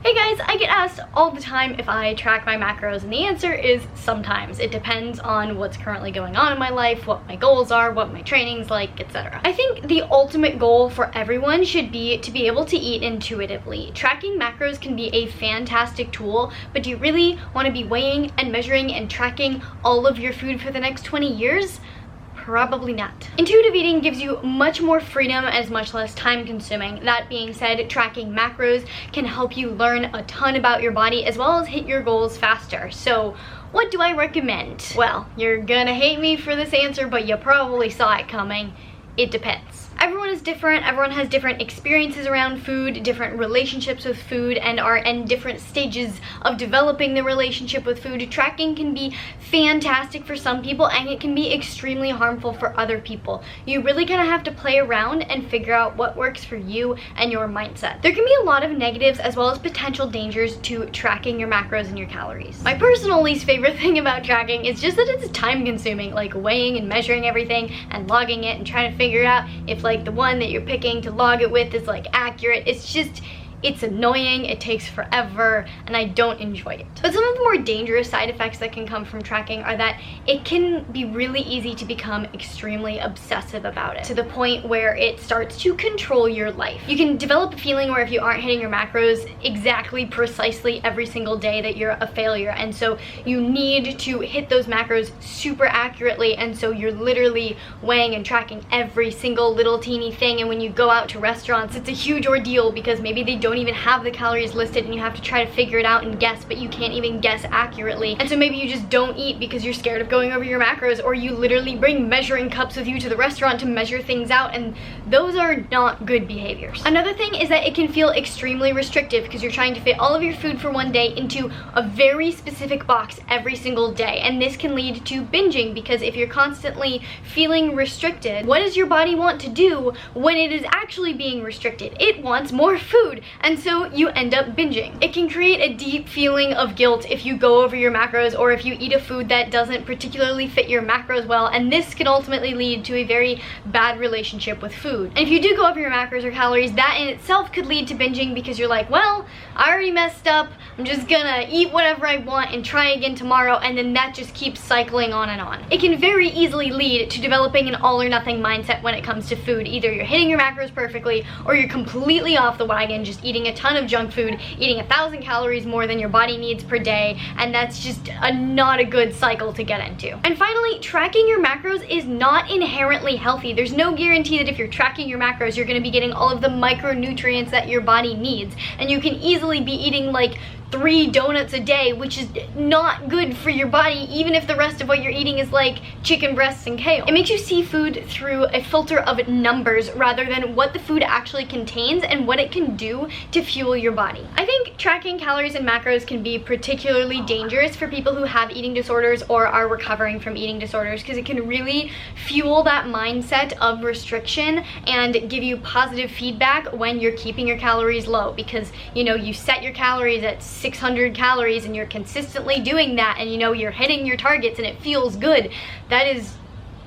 Hey guys, I get asked all the time if I track my macros, and the answer is sometimes. It depends on what's currently going on in my life, what my goals are, what my training's like, etc. I think the ultimate goal for everyone should be to be able to eat intuitively. Tracking macros can be a fantastic tool, but do you really want to be weighing and measuring and tracking all of your food for the next 20 years? Probably not. Intuitive eating gives you much more freedom and is much less time consuming. That being said, tracking macros can help you learn a ton about your body as well as hit your goals faster. So what do I recommend? Well, you're gonna hate me for this answer, but you probably saw it coming. It depends. Everyone is different, everyone has different experiences around food, different relationships with food, and are in different stages of developing the relationship with food. Tracking can be fantastic for some people and it can be extremely harmful for other people. You really kind of have to play around and figure out what works for you and your mindset. There can be a lot of negatives as well as potential dangers to tracking your macros and your calories. My personal least favorite thing about tracking is just that it's time consuming, like weighing and measuring everything and logging it and trying to figure out if like the one that you're picking to log it with is like accurate. It's annoying, it takes forever, and I don't enjoy it. But some of the more dangerous side effects that can come from tracking are that it can be really easy to become extremely obsessive about it, to the point where it starts to control your life. You can develop a feeling where if you aren't hitting your macros exactly precisely every single day that you're a failure, and so you need to hit those macros super accurately, and so you're literally weighing and tracking every single little teeny thing, and when you go out to restaurants, it's a huge ordeal because maybe they don't even have the calories listed and you have to try to figure it out and guess, but you can't even guess accurately. And so maybe you just don't eat because you're scared of going over your macros, or you literally bring measuring cups with you to the restaurant to measure things out, and those are not good behaviors. Another thing is that it can feel extremely restrictive because you're trying to fit all of your food for one day into a very specific box every single day, and this can lead to binging because if you're constantly feeling restricted, what does your body want to do when it is actually being restricted? It wants more food, and so you end up binging. It can create a deep feeling of guilt if you go over your macros or if you eat a food that doesn't particularly fit your macros well, and this can ultimately lead to a very bad relationship with food. And if you do go over your macros or calories, that in itself could lead to binging because you're like, well, I already messed up, I'm just gonna eat whatever I want and try again tomorrow, and then that just keeps cycling on and on. It can very easily lead to developing an all or nothing mindset when it comes to food. Either you're hitting your macros perfectly or you're completely off the wagon, just eating a ton of junk food, eating 1,000 calories more than your body needs per day, and that's just not a good cycle to get into. And finally, tracking your macros is not inherently healthy. There's no guarantee that if you're tracking your macros, you're gonna be getting all of the micronutrients that your body needs, and you can easily be eating like 3 donuts a day, which is not good for your body, even if the rest of what you're eating is like chicken breasts and kale. It makes you see food through a filter of numbers rather than what the food actually contains and what it can do to fuel your body. I think tracking calories and macros can be particularly dangerous for people who have eating disorders or are recovering from eating disorders because it can really fuel that mindset of restriction and give you positive feedback when you're keeping your calories low, because you know you set your calories at 600 calories and you're consistently doing that, and you know you're hitting your targets and it feels good. That is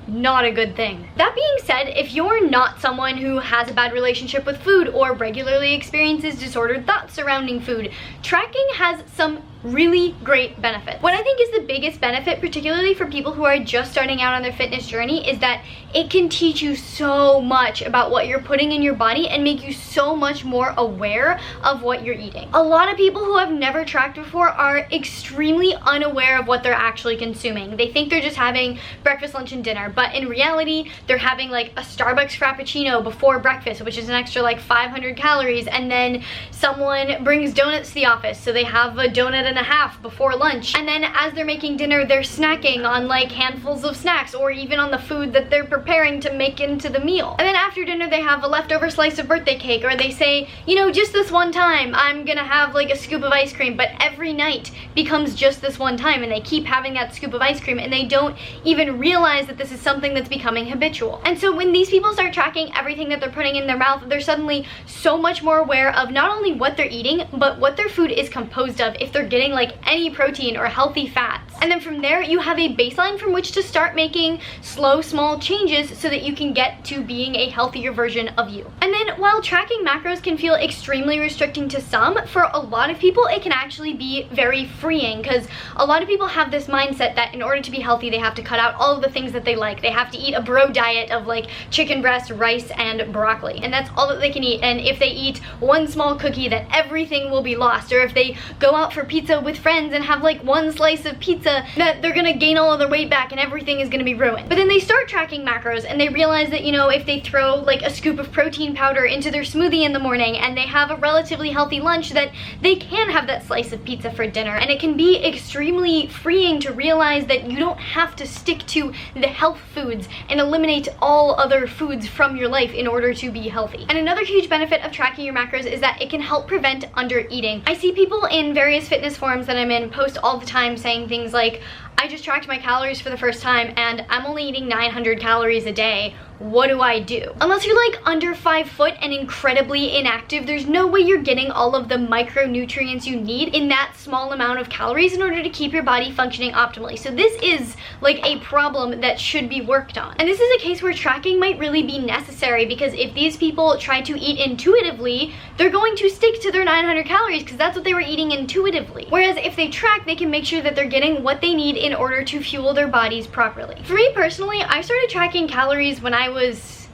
not a good thing. That being said, if you're not someone who has a bad relationship with food or regularly experiences disordered thoughts surrounding food, tracking has some really great benefits. What I think is the biggest benefit, particularly for people who are just starting out on their fitness journey, is that it can teach you so much about what you're putting in your body and make you so much more aware of what you're eating. A lot of people who have never tracked before are extremely unaware of what they're actually consuming. They think they're just having breakfast, lunch, and dinner, but in reality, they're having like a Starbucks Frappuccino before breakfast, which is an extra like 500 calories, and then someone brings donuts to the office, so they have a donut and a half before lunch, and then as they're making dinner, they're snacking on like handfuls of snacks or even on the food that they're preparing to make into the meal. And then after dinner, they have a leftover slice of birthday cake, or they say, you know, just this one time I'm gonna have like a scoop of ice cream, but every night becomes just this one time, and they keep having that scoop of ice cream and they don't even realize that this is something that's becoming habitual. And so when these people start tracking everything that they're putting in their mouth, they're suddenly so much more aware of not only what they're eating, but what their food is composed of, if they're getting like any protein or healthy fats. And then from there, you have a baseline from which to start making slow, small changes so that you can get to being a healthier version of you. And then while tracking macros can feel extremely restricting to some, for a lot of people, it can actually be very freeing, because a lot of people have this mindset that in order to be healthy, they have to cut out all of the things that they like. They have to eat a bro diet of like chicken breast, rice, and broccoli, and that's all that they can eat. And if they eat one small cookie, that everything will be lost. Or if they go out for pizza with friends and have like one slice of pizza, that they're gonna gain all of their weight back and everything is gonna be ruined. But then they start tracking macros and they realize that, you know, if they throw like a scoop of protein powder into their smoothie in the morning and they have a relatively healthy lunch, that they can have that slice of pizza for dinner. And it can be extremely freeing to realize that you don't have to stick to the health foods and eliminate all other foods from your life in order to be healthy. And another huge benefit of tracking your macros is that it can help prevent under eating. I see people in various fitness forums that I'm in post all the time saying things like, I just tracked my calories for the first time and I'm only eating 900 calories a day. What do I do? Unless you're like under 5 foot and incredibly inactive, there's no way you're getting all of the micronutrients you need in that small amount of calories in order to keep your body functioning optimally. So this is like a problem that should be worked on. And this is a case where tracking might really be necessary, because if these people try to eat intuitively, they're going to stick to their 900 calories because that's what they were eating intuitively. Whereas if they track, they can make sure that they're getting what they need in order to fuel their bodies properly. For me personally, I started tracking calories when I was,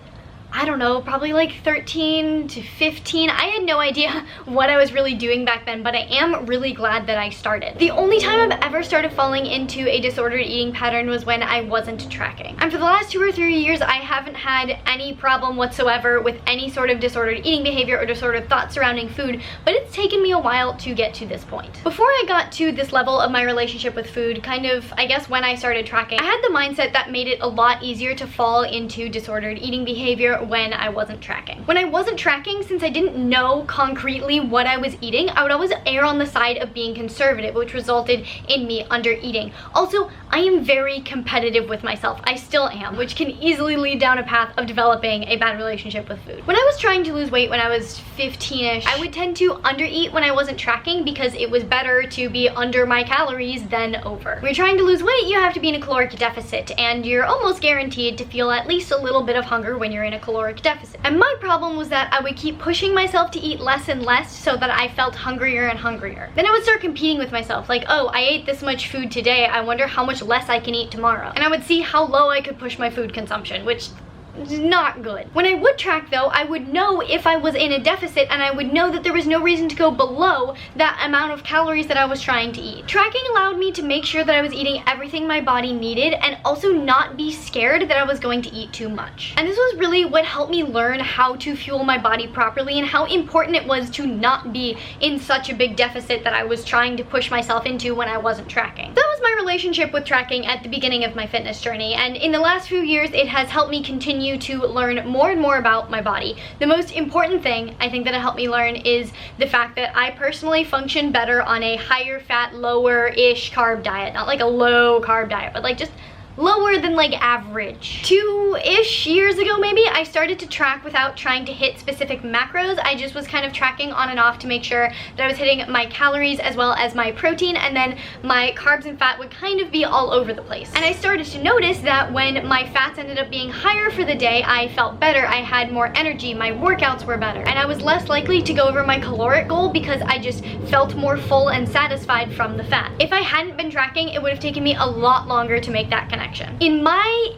I don't know, probably like 13 to 15. I had no idea what I was really doing back then, but I am really glad that I started. The only time I've ever started falling into a disordered eating pattern was when I wasn't tracking. And for the last 2 or 3 years, I haven't had any problem whatsoever with any sort of disordered eating behavior or disordered thoughts surrounding food, but it's taken me a while to get to this point. Before I got to this level of my relationship with food, kind of, I guess when I started tracking, I had the mindset that made it a lot easier to fall into disordered eating behavior when I wasn't tracking. When I wasn't tracking, since I didn't know concretely what I was eating, I would always err on the side of being conservative, which resulted in me under eating. Also, I am very competitive with myself. I still am, which can easily lead down a path of developing a bad relationship with food. When I was trying to lose weight when I was 15-ish, I would tend to undereat when I wasn't tracking because it was better to be under my calories than over. When you're trying to lose weight, you have to be in a caloric deficit, and you're almost guaranteed to feel at least a little bit of hunger when you're in a caloric deficit. And my problem was that I would keep pushing myself to eat less and less so that I felt hungrier and hungrier. Then I would start competing with myself, like, oh, I ate this much food today, I wonder how much less I can eat tomorrow. And I would see how low I could push my food consumption, which not good. When I would track though, I would know if I was in a deficit, and I would know that there was no reason to go below that amount of calories that I was trying to eat. Tracking allowed me to make sure that I was eating everything my body needed and also not be scared that I was going to eat too much. And this was really what helped me learn how to fuel my body properly and how important it was to not be in such a big deficit that I was trying to push myself into when I wasn't tracking. That was my relationship with tracking at the beginning of my fitness journey, and in the last few years it has helped me continue to learn more and more about my body. The most important thing I think that it helped me learn is the fact that I personally function better on a higher fat, lower-ish carb diet. Not like a low carb diet, but like just lower than like average. 2-ish years ago maybe, I started to track without trying to hit specific macros. I just was kind of tracking on and off to make sure that I was hitting my calories as well as my protein, and then my carbs and fat would kind of be all over the place. And I started to notice that when my fats ended up being higher for the day, I felt better, I had more energy, my workouts were better, and I was less likely to go over my caloric goal because I just felt more full and satisfied from the fat. If I hadn't been tracking, it would have taken me a lot longer to make that connection. In my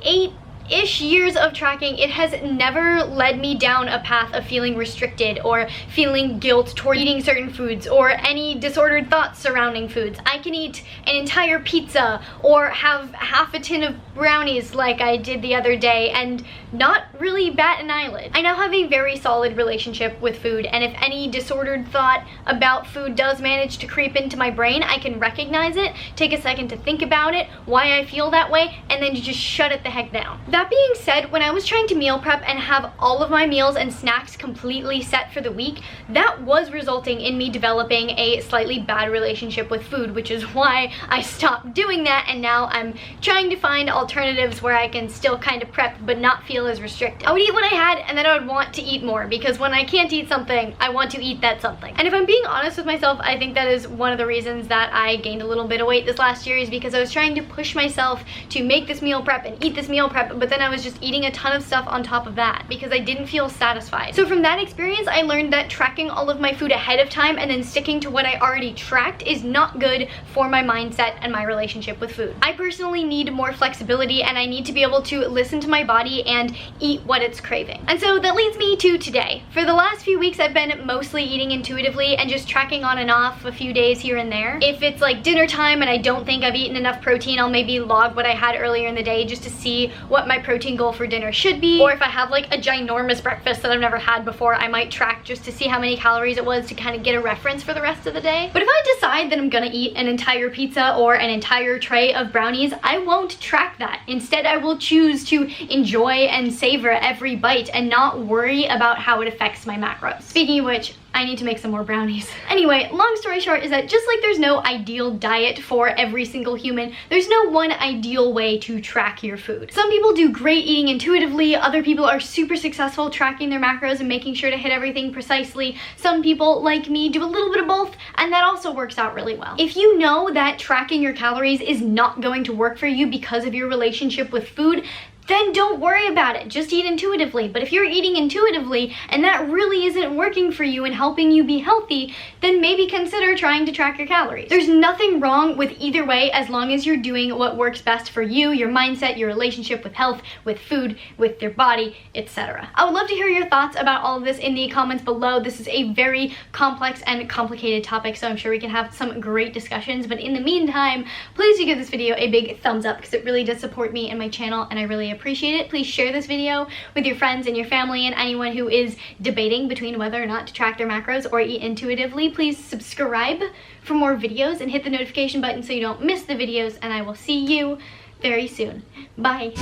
8-ish years of tracking, it has never led me down a path of feeling restricted or feeling guilt toward eating certain foods or any disordered thoughts surrounding foods. I can eat an entire pizza or have half a tin of brownies like I did the other day and not really bat an eyelid. I now have a very solid relationship with food, and if any disordered thought about food does manage to creep into my brain, I can recognize it, take a second to think about it, why I feel that way, and then just shut it the heck down. that being said, when I was trying to meal prep and have all of my meals and snacks completely set for the week, that was resulting in me developing a slightly bad relationship with food, which is why I stopped doing that, and now I'm trying to find alternatives where I can still kind of prep but not feel as restricted. I would eat what I had, and then I would want to eat more, because when I can't eat something, I want to eat that something. And if I'm being honest with myself, I think that is one of the reasons that I gained a little bit of weight this last year, is because I was trying to push myself to make this meal prep and eat this meal prep, but then I was just eating a ton of stuff on top of that because I didn't feel satisfied. So from that experience, I learned that tracking all of my food ahead of time and then sticking to what I already tracked is not good for my mindset and my relationship with food. I personally need more flexibility, and I need to be able to listen to my body and eat what it's craving. And so that leads me to today. For the last few weeks, I've been mostly eating intuitively and just tracking on and off a few days here and there. If it's like dinner time and I don't think I've eaten enough protein, I'll maybe log what I had earlier in the day just to see what my protein goal for dinner should be. Or if I have like a ginormous breakfast that I've never had before, I might track just to see how many calories it was to kind of get a reference for the rest of the day. But if I decide that I'm gonna eat an entire pizza or an entire tray of brownies, I won't track that. Instead, I will choose to enjoy and savor every bite and not worry about how it affects my macros. Speaking of which, I need to make some more brownies. Anyway, long story short is that just like there's no ideal diet for every single human, there's no one ideal way to track your food. Some people do great eating intuitively, other people are super successful tracking their macros and making sure to hit everything precisely. Some people, like me, do a little bit of both, and that also works out really well. If you know that tracking your calories is not going to work for you because of your relationship with food, then don't worry about it, just eat intuitively. But if you're eating intuitively and that really isn't working for you and helping you be healthy, then maybe consider trying to track your calories. There's nothing wrong with either way as long as you're doing what works best for you, your mindset, your relationship with health, with food, with your body, etc. I would love to hear your thoughts about all of this in the comments below. This is a very complex and complicated topic, so I'm sure we can have some great discussions. But in the meantime, please do give this video a big thumbs up because it really does support me and my channel, and I really appreciate it. Please share this video with your friends and your family and anyone who is debating between whether or not to track their macros or eat intuitively. Please subscribe for more videos and hit the notification button so you don't miss the videos, and I will see you very soon. Bye.